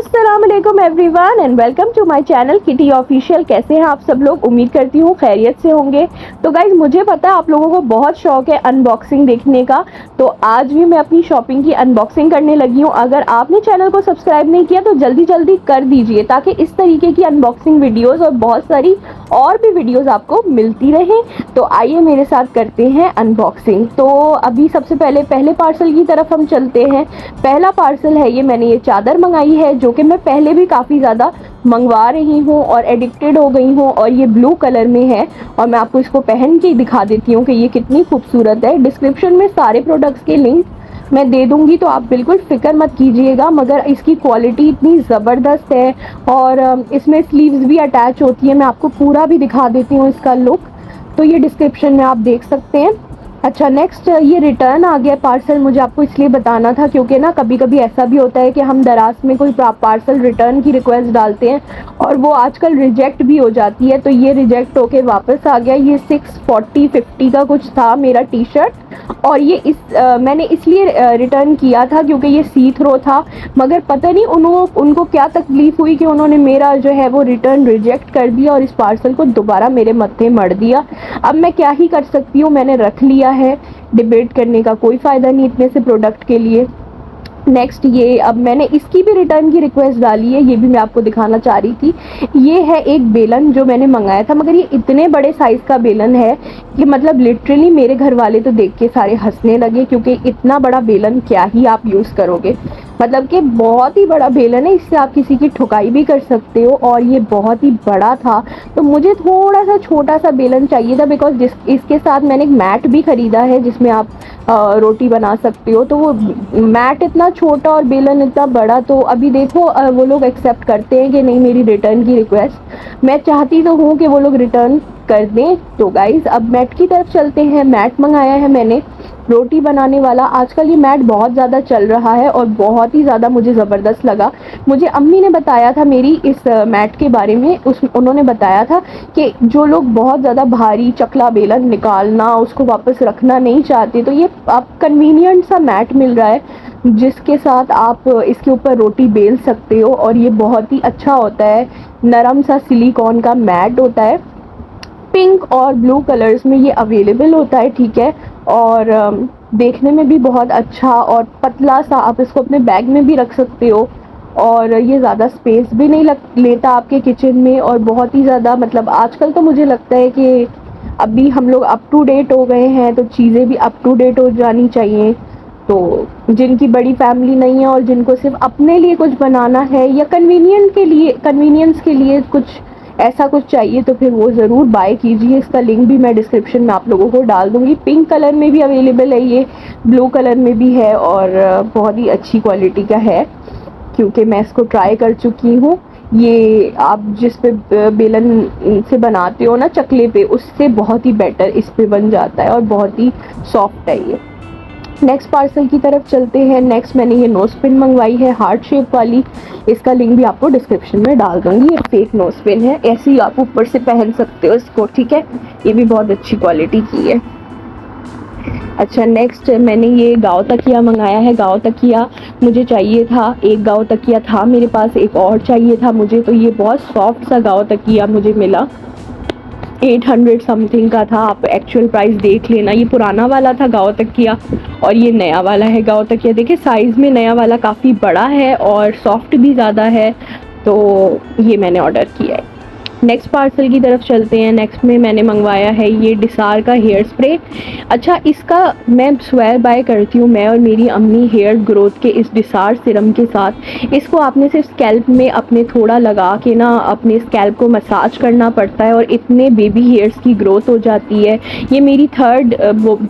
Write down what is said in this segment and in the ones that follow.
अस्सलामुअलैकुम everyone and welcome to my channel Kitty official. कैसे हैं आप सब लोग? उम्मीद करती हूँ खैरियत से होंगे। तो गाइज, मुझे पता है आप लोगों को बहुत शौक है अनबॉक्सिंग देखने का, तो आज भी मैं अपनी शॉपिंग की अनबॉक्सिंग करने लगी हूँ। अगर आपने चैनल को सब्सक्राइब नहीं किया तो जल्दी जल्दी कर दीजिए ताकि इस तरीके की अनबॉक्सिंग वीडियोज़ और बहुत सारी और भी वीडियोज़ आपको मिलती रहें। तो आइए मेरे साथ करते हैं अनबॉक्सिंग। तो अभी सबसे पहले पार्सल की तरफ हम चलते हैं। पहला पार्सल है ये, मैंने ये चादर मंगाई है जो कि मैं पहले भी काफ़ी ज़्यादा मंगवा रही हूँ और एडिक्टेड हो गई हूँ, और ये ब्लू कलर में है। और मैं आपको इसको पहन के दिखा देती हूँ कि ये कितनी खूबसूरत है। डिस्क्रिप्शन में सारे प्रोडक्ट्स के लिंक मैं दे दूँगी, तो आप बिल्कुल फ़िक्र मत कीजिएगा। मगर इसकी क्वालिटी इतनी ज़बरदस्त है और इसमें स्लीव्स भी अटैच होती है। मैं आपको पूरा भी दिखा देती हूँ इसका लुक, तो ये डिस्क्रिप्शन में आप देख सकते हैं। अच्छा, नेक्स्ट ये रिटर्न आ गया पार्सल। मुझे आपको इसलिए बताना था क्योंकि ना कभी कभी ऐसा भी होता है कि हम दराज में कोई पार्सल रिटर्न की रिक्वेस्ट डालते हैं और वो आजकल रिजेक्ट भी हो जाती है। तो ये रिजेक्ट होके वापस आ गया। ये 640-50 का कुछ था मेरा टी शर्ट, और ये मैंने इसलिए रिटर्न किया था क्योंकि ये सी थ्रो था। मगर पता नहीं उनको क्या तकलीफ़ हुई कि उन्होंने मेरा जो है वो रिटर्न रिजेक्ट कर दिया और इस पार्सल को दोबारा मेरे मत्थे मढ़ दिया। अब मैं क्या ही कर सकती हूँ, मैंने रख लिया है। डिबेट करने का कोई फ़ायदा नहीं इतने से प्रोडक्ट के लिए। नेक्स्ट ये, अब मैंने इसकी भी रिटर्न की रिक्वेस्ट डाली है, ये भी मैं आपको दिखाना चाह रही थी। ये है एक बेलन जो मैंने मंगाया था, मगर ये इतने बड़े साइज़ का बेलन है कि मतलब लिटरली मेरे घर वाले तो देख के सारे हंसने लगे, क्योंकि इतना बड़ा बेलन क्या ही आप यूज़ करोगे। मतलब कि बहुत ही बड़ा बेलन है, इससे आप किसी की ठुकाई भी कर सकते हो। और ये बहुत ही बड़ा था, तो मुझे थोड़ा सा छोटा सा बेलन चाहिए था, बिकॉज इसके साथ मैंने एक मैट भी ख़रीदा है जिसमें आप रोटी बना सकते हो। तो वो मैट इतना छोटा और बेलन इतना बड़ा, तो अभी देखो वो लोग एक्सेप्ट करते हैं कि नहीं मेरी रिटर्न की रिक्वेस्ट। मैं चाहती तो हूँ कि वो लोग रिटर्न कर दें। तो गाइज़, अब मैट की तरफ चलते हैं। मैट मंगाया है मैंने रोटी बनाने वाला। आजकल ये मैट बहुत ज़्यादा चल रहा है और बहुत ही ज़्यादा मुझे ज़बरदस्त लगा। मुझे अम्मी ने बताया था मेरी इस मैट के बारे में। उन्होंने बताया था कि जो लोग बहुत ज़्यादा भारी चकला बेलन निकालना, उसको वापस रखना नहीं चाहते, तो ये आप कन्वीनियंट सा मैट मिल रहा है जिसके साथ आप इसके ऊपर रोटी बेल सकते हो। और ये बहुत ही अच्छा होता है, नरम सा सिलिकॉन का मैट होता है। पिंक और ब्लू कलर्स में ये अवेलेबल होता है, ठीक है। और देखने में भी बहुत अच्छा और पतला सा, आप इसको अपने बैग में भी रख सकते हो। और ये ज़्यादा स्पेस भी नहीं लेता आपके किचन में। और बहुत ही ज़्यादा, मतलब आजकल तो मुझे लगता है कि अभी हम लोग अप टू डेट हो गए हैं, तो चीज़ें भी अप टू डेट हो जानी चाहिए। तो जिनकी बड़ी फैमिली नहीं है और जिनको सिर्फ अपने लिए कुछ बनाना है या कन्वीनियंस के लिए कुछ ऐसा कुछ चाहिए, तो फिर वो ज़रूर बाय कीजिए। इसका लिंक भी मैं डिस्क्रिप्शन में आप लोगों को डाल दूँगी। पिंक कलर में भी अवेलेबल है ये, ब्लू कलर में भी है, और बहुत ही अच्छी क्वालिटी का है क्योंकि मैं इसको ट्राई कर चुकी हूँ। ये आप जिस पे बेलन से बनाते हो ना चकले पे, उससे बहुत ही बेटर इस पे बन जाता है और बहुत ही सॉफ्ट है ये। नेक्स्ट पार्सल की तरफ चलते हैं। नेक्स्ट मैंने ये नोज पिन मंगवाई है हार्ट शेप वाली। इसका लिंक भी आपको डिस्क्रिप्शन में डाल दूँगी। ये फेक नोज पिन है, ऐसे ही आप ऊपर से पहन सकते हो इसको, ठीक है। ये भी बहुत अच्छी क्वालिटी की है। अच्छा, नेक्स्ट मैंने ये गाँव तकिया मंगाया है। गाँव तकिया मुझे चाहिए था, एक गाँव तकिया था मेरे पास, एक और चाहिए था मुझे। तो ये बहुत सॉफ्ट सा गाँव तकिया मुझे मिला, 800 समथिंग का था। आप एक्चुअल प्राइस देख लेना। ये पुराना वाला था गाँव तकिया और ये नया वाला है गाँव तकिया। देखिए साइज़ में नया वाला काफ़ी बड़ा है और सॉफ्ट भी ज़्यादा है, तो ये मैंने ऑर्डर किया है। नेक्स्ट पार्सल की तरफ चलते हैं। नेक्स्ट में मैंने मंगवाया है ये डिसार का हेयर स्प्रे। अच्छा, इसका मैं स्वेयर बाय करती हूँ, मैं और मेरी अम्मी, हेयर ग्रोथ के इस डिसार सिरम के साथ। इसको आपने सिर्फ स्कैल्प में अपने थोड़ा लगा के ना अपने स्कैल्प को मसाज करना पड़ता है और इतने बेबी हेयर्स की ग्रोथ हो जाती है। ये मेरी थर्ड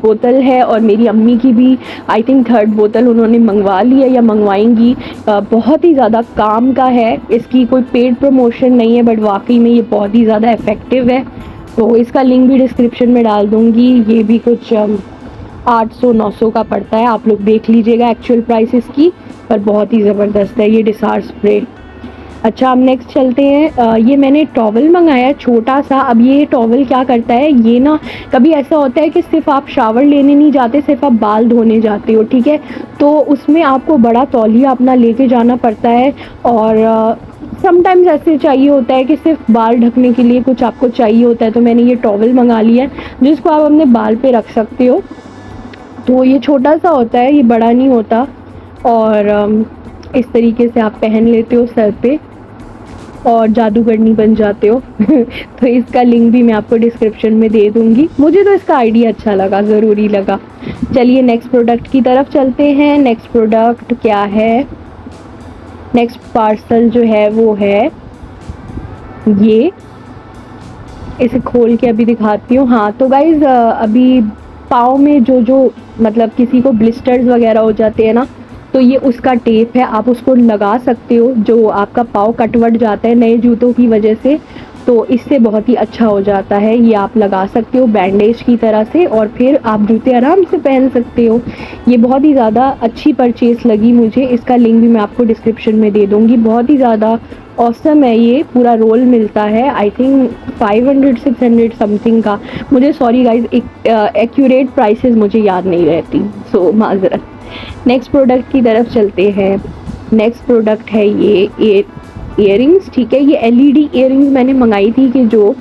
बोतल है और मेरी अम्मी की भी आई थिंक थर्ड बोतल उन्होंने मंगवा ली है या मंगवाएंगी। बहुत ही ज़्यादा काम का है, इसकी कोई पेड प्रमोशन नहीं है, बट वाकई में ये बहुत ही ज़्यादा इफ़ेक्टिव है। तो इसका लिंक भी डिस्क्रिप्शन में डाल दूँगी। ये भी कुछ 800-900 का पड़ता है, आप लोग देख लीजिएगा एक्चुअल प्राइस इसकी, पर बहुत ही ज़बरदस्त है ये डिसार स्प्रे। अच्छा, अब नेक्स्ट चलते हैं। ये मैंने टॉवल मंगाया छोटा सा। अब ये टॉवल क्या करता है, ये ना कभी ऐसा होता है कि सिर्फ आप शावर लेने नहीं जाते, सिर्फ आप बाल धोने जाते हो, ठीक है, तो उसमें आपको बड़ा तौलिया अपना लेके जाना पड़ता है। और समटाइम्स ऐसे चाहिए होता है कि सिर्फ बाल ढकने के लिए कुछ आपको चाहिए होता है, तो मैंने ये टॉवल मंगा लिया है जिसको आप अपने बाल पे रख सकते हो। तो ये छोटा सा होता है, ये बड़ा नहीं होता। और इस तरीके से आप पहन लेते हो सर पे और जादूगरनी बन जाते हो। तो इसका लिंक भी मैं आपको डिस्क्रिप्शन में दे दूंगी। मुझे तो इसका आइडिया अच्छा लगा, ज़रूरी लगा। चलिए नेक्स्ट प्रोडक्ट की तरफ चलते हैं। नेक्स्ट प्रोडक्ट क्या है, नेक्स्ट पार्सल जो है वो है ये। इसे खोल के अभी दिखाती हूँ। हाँ तो गाइज़, अभी पाँव में जो मतलब किसी को ब्लिस्टर्स वगैरह हो जाते हैं ना, तो ये उसका टेप है, आप उसको लगा सकते हो। जो आपका पाँव कटवट जाता है नए जूतों की वजह से, तो इससे बहुत ही अच्छा हो जाता है। ये आप लगा सकते हो बैंडेज की तरह से, और फिर आप जूते आराम से पहन सकते हो। ये बहुत ही ज़्यादा अच्छी परचेज़ लगी मुझे। इसका लिंक भी मैं आपको डिस्क्रिप्शन में दे दूँगी। बहुत ही ज़्यादा ऑसम है, ये पूरा रोल मिलता है। आई थिंक 500-600 समथिंग का। मुझे सॉरी गाइज, एक्यूरेट प्राइसेस मुझे याद नहीं रहती, सो माजरत। नेक्स्ट प्रोडक्ट की तरफ चलते हैं। नेक्स्ट प्रोडक्ट है ये ईयरिंग्स, ठीक है। ये एलईडी ईयरिंग्स मैंने मंगाई थी कि जो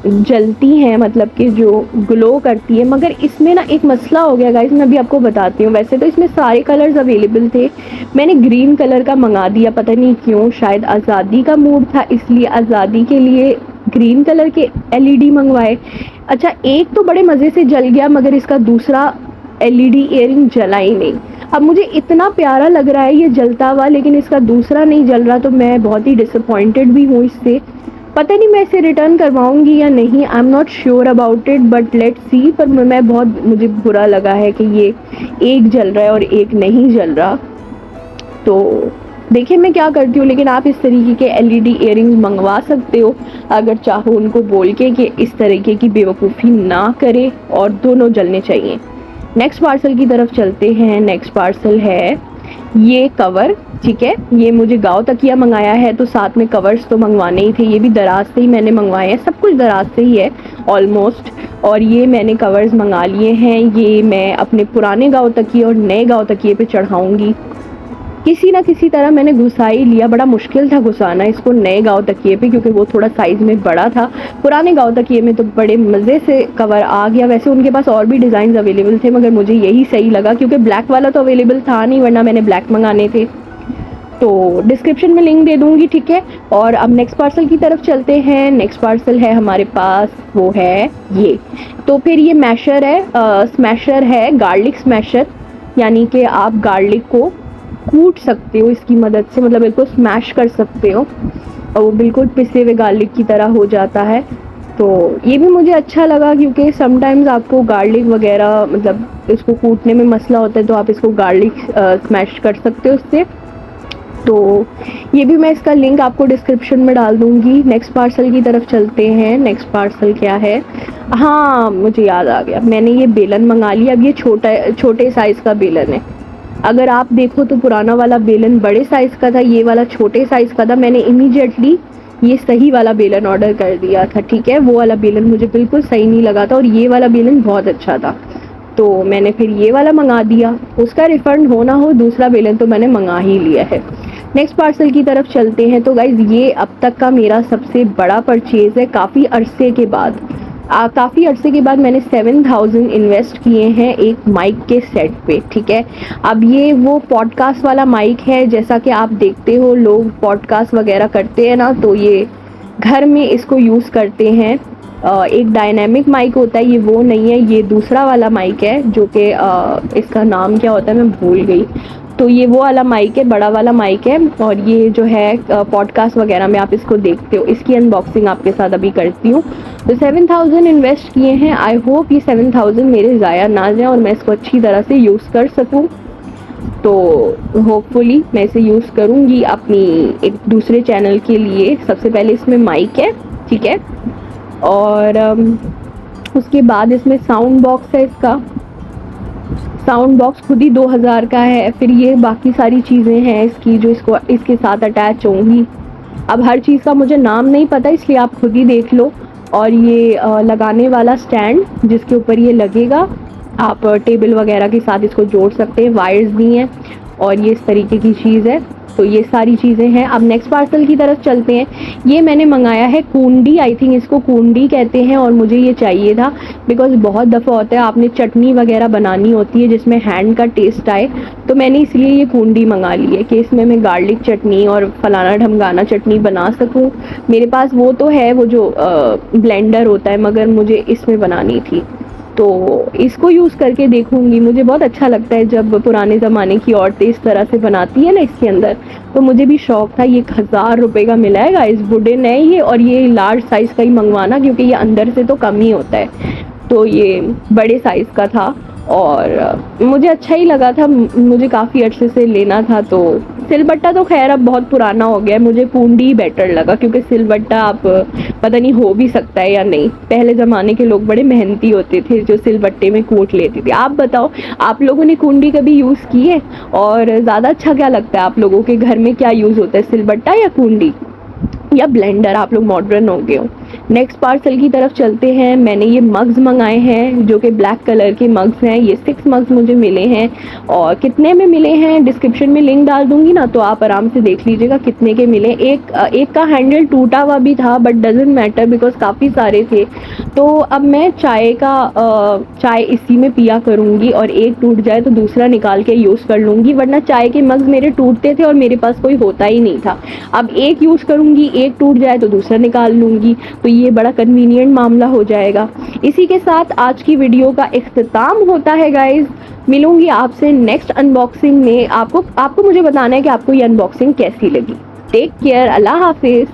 जलती हैं, मतलब कि जो ग्लो करती है। मगर इसमें ना एक मसला हो गया गाइस, मैं अभी आपको बताती हूँ। वैसे तो इसमें सारे कलर्स अवेलेबल थे, मैंने ग्रीन कलर का मंगा दिया, पता नहीं क्यों। शायद आज़ादी का मूड था, इसलिए आज़ादी के लिए ग्रीन कलर के एलईडी मंगवाए। अच्छा, एक तो बड़े मज़े से जल गया, मगर इसका दूसरा एलईडी ईयरिंग जला ही नहीं। अब मुझे इतना प्यारा लग रहा है ये जलता हुआ, लेकिन इसका दूसरा नहीं जल रहा, तो मैं बहुत ही डिसअपॉइंटेड भी हूँ इससे। पता नहीं मैं इसे रिटर्न करवाऊंगी या नहीं, I am not sure about it, but let's see. पर मैं बहुत, मुझे बुरा लगा है कि ये एक जल रहा है और एक नहीं जल रहा। तो देखिए मैं क्या करती हूँ, लेकिन आप इस तरीके के एलईडी ईयरिंग्स मंगवा सकते हो अगर चाहो, उनको बोल के कि इस तरीके की बेवकूफ़ी ना करे, और दोनों जलने चाहिए। नेक्स्ट पार्सल की तरफ चलते हैं। नेक्स्ट पार्सल है ये कवर, ठीक है। ये मुझे गाँव तकिया मंगाया है, तो साथ में कवर्स तो मंगवाने ही थे। ये भी दराज से ही मैंने मंगवाए हैं, सब कुछ दराज से ही है ऑलमोस्ट। और ये मैंने कवर्स मंगा लिए हैं, ये मैं अपने पुराने गाँव तकिए और नए गाँव तकिए पे चढ़ाऊँगी। किसी ना किसी तरह मैंने घुसा ही लिया। बड़ा मुश्किल था घुसाना इसको नए गाँव तकिए पे, क्योंकि वो थोड़ा साइज़ में बड़ा था। पुराने गाँव तकिए में तो बड़े मज़े से कवर आ गया। वैसे उनके पास और भी डिज़ाइन अवेलेबल थे, मगर मुझे यही सही लगा, क्योंकि ब्लैक वाला तो अवेलेबल था नहीं, वरना मैंने ब्लैक मंगाने थे। तो डिस्क्रिप्शन में लिंक दे दूँगी, ठीक है। और अब नेक्स्ट पार्सल की तरफ चलते हैं। नेक्स्ट पार्सल है हमारे पास, वो है ये। तो फिर ये मैशर है, स्मैशर है, गार्लिक स्मैशर, यानी कि आप गार्लिक को कूट सकते हो इसकी मदद से, मतलब इसको स्मैश कर सकते हो और वो बिल्कुल पिसे हुए गार्लिक की तरह हो जाता है। तो ये भी मुझे अच्छा लगा, क्योंकि समटाइम्स आपको गार्लिक वगैरह, मतलब इसको कूटने में मसला होता है, तो आप इसको गार्लिक स्मैश कर सकते हो उससे। तो ये भी मैं इसका लिंक आपको डिस्क्रिप्शन में डाल दूँगी। नेक्स्ट पार्सल की तरफ चलते हैं। नेक्स्ट पार्सल क्या है, हाँ मुझे याद आ गया, मैंने ये बेलन मंगा लिया। अब ये छोटे साइज़ का बेलन है। अगर आप देखो तो पुराना वाला बेलन बड़े साइज़ का था, ये वाला छोटे साइज़ का था। मैंने इमीडिएटली ये सही वाला बेलन ऑर्डर कर दिया था, ठीक है। वो वाला बेलन मुझे बिल्कुल सही नहीं लगा था, और ये वाला बेलन बहुत अच्छा था, तो मैंने फिर ये वाला मंगा दिया। उसका रिफ़ंड होना हो, दूसरा बेलन तो मैंने मंगा ही लिया है। नेक्स्ट पार्सल की तरफ चलते हैं। तो गाइज़, ये अब तक का मेरा सबसे बड़ा परचेज़ है, काफ़ी अरसे के बाद। मैंने 7000 इन्वेस्ट किए हैं एक माइक के सेट पे, ठीक है। अब ये वो पॉडकास्ट वाला माइक है, जैसा कि आप देखते हो लोग पॉडकास्ट वगैरह करते हैं ना, तो ये घर में इसको यूज़ करते हैं। एक डायनेमिक माइक होता है, ये वो नहीं है, ये दूसरा वाला माइक है, जो कि इसका नाम क्या होता है मैं भूल गई। तो ये वो वाला माइक है, बड़ा वाला माइक है, और ये जो है पॉडकास्ट वगैरह में आप इसको देखते हो। इसकी अनबॉक्सिंग आपके साथ अभी करती हूँ। तो 7000 इन्वेस्ट किए हैं। आई होप ये 7000 मेरे ज़ाया ना जाए और मैं इसको अच्छी तरह से यूज़ कर सकूँ। तो होपफुली मैं इसे यूज़ करूँगी अपनी एक दूसरे चैनल के लिए। सबसे पहले इसमें माइक है, ठीक है, और उसके बाद इसमें साउंड बॉक्स है। इसका साउंड बॉक्स खुद ही 2000 का है। फिर ये बाकी सारी चीज़ें हैं इसकी जो इसके साथ अटैच होंगी। अब हर चीज़ का मुझे नाम नहीं पता, इसलिए आप खुद ही देख लो। और ये लगाने वाला स्टैंड जिसके ऊपर ये लगेगा, आप टेबल वगैरह के साथ इसको जोड़ सकते हैं। वायर्स भी हैं और ये इस तरीके की चीज़ है। तो ये सारी चीज़ें हैं। अब नेक्स्ट पार्सल की तरफ चलते हैं। ये मैंने मंगाया है कूंडी, आई थिंक इसको कूंडी कहते हैं, और मुझे ये चाहिए था बिकॉज़ बहुत दफ़ा होता है आपने चटनी वगैरह बनानी होती है जिसमें हैंड का टेस्ट आए, तो मैंने इसलिए ये कूंडी मंगा ली है कि इसमें मैं गार्लिक चटनी और फलाना ढमकाना चटनी बना सकूँ। मेरे पास वो तो है, वो जो ब्लेंडर होता है, मगर मुझे इसमें बनानी थी, तो इसको यूज़ करके देखूँगी। मुझे बहुत अच्छा लगता है जब पुराने ज़माने की औरतें इस तरह से बनाती है ना इसके अंदर, तो मुझे भी शौक था। ये 1000 रुपये का मिला है गाइस, वुडन है ये, और ये लार्ज साइज़ का ही मंगवाना क्योंकि ये अंदर से तो कम ही होता है, तो ये बड़े साइज़ का था और मुझे अच्छा ही लगा था। मुझे काफ़ी अर्से से लेना था। तो सिलबट्टा तो खैर अब बहुत पुराना हो गया है, मुझे कूंडी ही बेटर लगा क्योंकि सिलबट्टा आप पता नहीं हो भी सकता है या नहीं। पहले ज़माने के लोग बड़े मेहनती होते थे जो सिलबट्टे में कूट लेते थे। आप बताओ, आप लोगों ने कूंडी कभी यूज़ की है? और ज़्यादा अच्छा क्या लगता है आप लोगों के घर में, क्या यूज़ होता है, सिलबट्टा या कूंडी या ब्लेंडर? आप लोग मॉडर्न हो गए हो। नेक्स्ट पार्सल की तरफ चलते हैं। मैंने ये मग्स मंगाए हैं जो कि ब्लैक कलर के मग्स हैं। ये 6 मग्स मुझे मिले हैं, और कितने में मिले हैं डिस्क्रिप्शन में लिंक डाल दूंगी ना, तो आप आराम से देख लीजिएगा कितने के मिले। एक का हैंडल टूटा हुआ भी था, बट डजेंट मैटर बिकॉज काफ़ी सारे थे। तो अब मैं चाय इसी में पिया करूँगी, और एक टूट जाए तो दूसरा निकाल के यूज़ कर लूँगी, वरना चाय के मग्स मेरे टूटते थे और मेरे पास कोई होता ही नहीं था। अब एक यूज़ करूँगी, एक टूट जाए तो दूसरा निकाल लूँगी, तो ये बड़ा कन्वीनियंट मामला हो जाएगा। इसी के साथ आज की वीडियो का इख्तिताम होता है गाइज। मिलूंगी आपसे नेक्स्ट अनबॉक्सिंग में। आपको मुझे बताना है कि आपको ये अनबॉक्सिंग कैसी लगी। टेक केयर, अल्लाह हाफिज़।